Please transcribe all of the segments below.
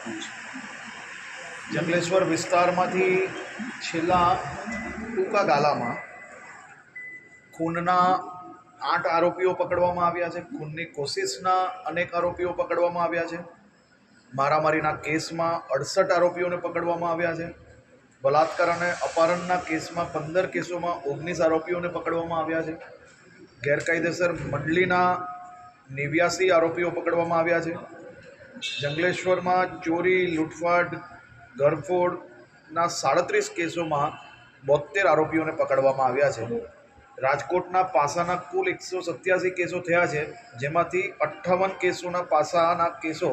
આપવું છે। જંગલેશ્વર વિસ્તારમાંથી છેલ્લા ટૂંકા ગાળામાં ખૂનના 8 આરોપીઓ પકડવામાં આવ્યા છે। ખૂનની કોશિશના અનેક આરોપીઓ પકડવામાં આવ્યા છે। મારામારીના કેસમાં 68 આરોપીઓને પકડવામાં આવ્યા છે। બલાત્કાર અને અપહરણના કેસમાં 15 કેસોમાં 19 આરોપીઓને પકડવામાં આવ્યા છે। ગેરકાયદેસર મંડળીના 89 આરોપીઓ પકડવામાં આવ્યા છે। જંગલેશ્વરમાં ચોરી, લૂંટફાટ, ઘરફોડના 37 કેસોમાં 72 આરોપીઓને પકડવામાં આવ્યા છે। રાજકોટના પાસાના કુલ 187 કેસો થયા છે, જેમાંથી 58 કેસોના પાસાના કેસો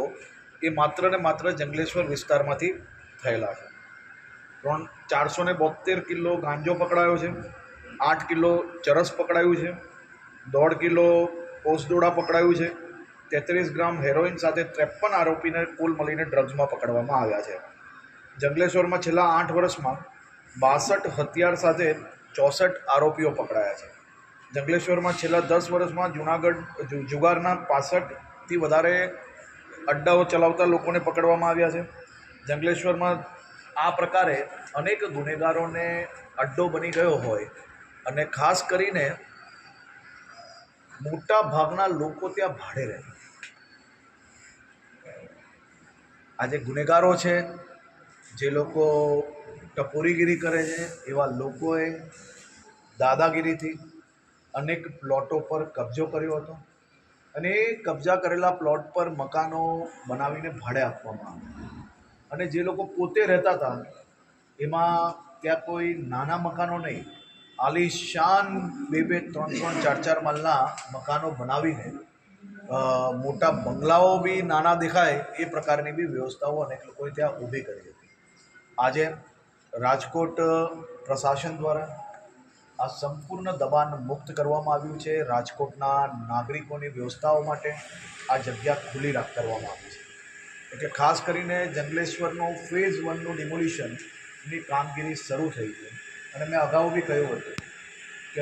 એ માત્ર ને માત્ર જંગલેશ્વર વિસ્તારમાંથી થયેલા છે। 472 કિલો ગાંજો પકડાયો છે, 8 કિલો ચરસ પકડાયું છે, 1.5 કિલો ઓસદોડા પકડાયું છે, 33 ગ્રામ હેરોઇન સાથે 53 આરોપીને કુલ મળીને ડ્રગ્સમાં પકડવામાં આવ્યા છે। જંગલેશ્વરમાં છેલ્લા 8 વર્ષમાં 62 હથિયાર સાથે 64 આરોપીઓ પકડાયા છે। જંગલેશ્વરમાં છેલ્લા 10 વર્ષમાં જુગારના 65થી વધારે અડ્ડાઓ ચલાવતા લોકોને પકડવામાં આવ્યા છે। જંગલેશ્વરમાં આ પ્રકારે અનેક ગુનેગારોને અડ્ડો બની ગયો હોય અને ખાસ કરીને મોટા ભાગના લોકો ત્યાં ભાડે રહે। આ જે ગુનેગારો છે, જે લોકો ટપોરીગીરી કરે છે, એવા લોકોએ દાદાગીરીથી અનેક પ્લોટો પર કબજો કર્યો હતો અને એ કબજા કરેલા પ્લોટ પર મકાનો બનાવીને ભાડે આપવામાં આવ્યા અને જે લોકો પોતે રહેતા હતા એમાં ત્યાં કોઈ નાના મકાનો નહીં, આલીશાન 2-2, 3-3, 4-4 માળના મકાનો બનાવીને મોટા બંગલાઓ બી નાના દેખાય એ પ્રકારની બી વ્યવસ્થાઓ અનેક લોકોએ ત્યાં ઊભી કરી હતી। આજે રાજકોટ પ્રશાસન દ્વારા આ સંપૂર્ણ દબાણ મુક્ત કરવામાં આવ્યું છે। રાજકોટના નાગરિકોની વ્યવસ્થાઓ માટે આ જગ્યા ખુલ્લી કરવામાં આવી છે। એટલે ખાસ કરીને જંગલેશ્વરનું ફેઝ 1નું ડિમોલિશનની કામગીરી શરૂ થઈ છે અને મેં અગાઉ બી કહ્યું હતું કે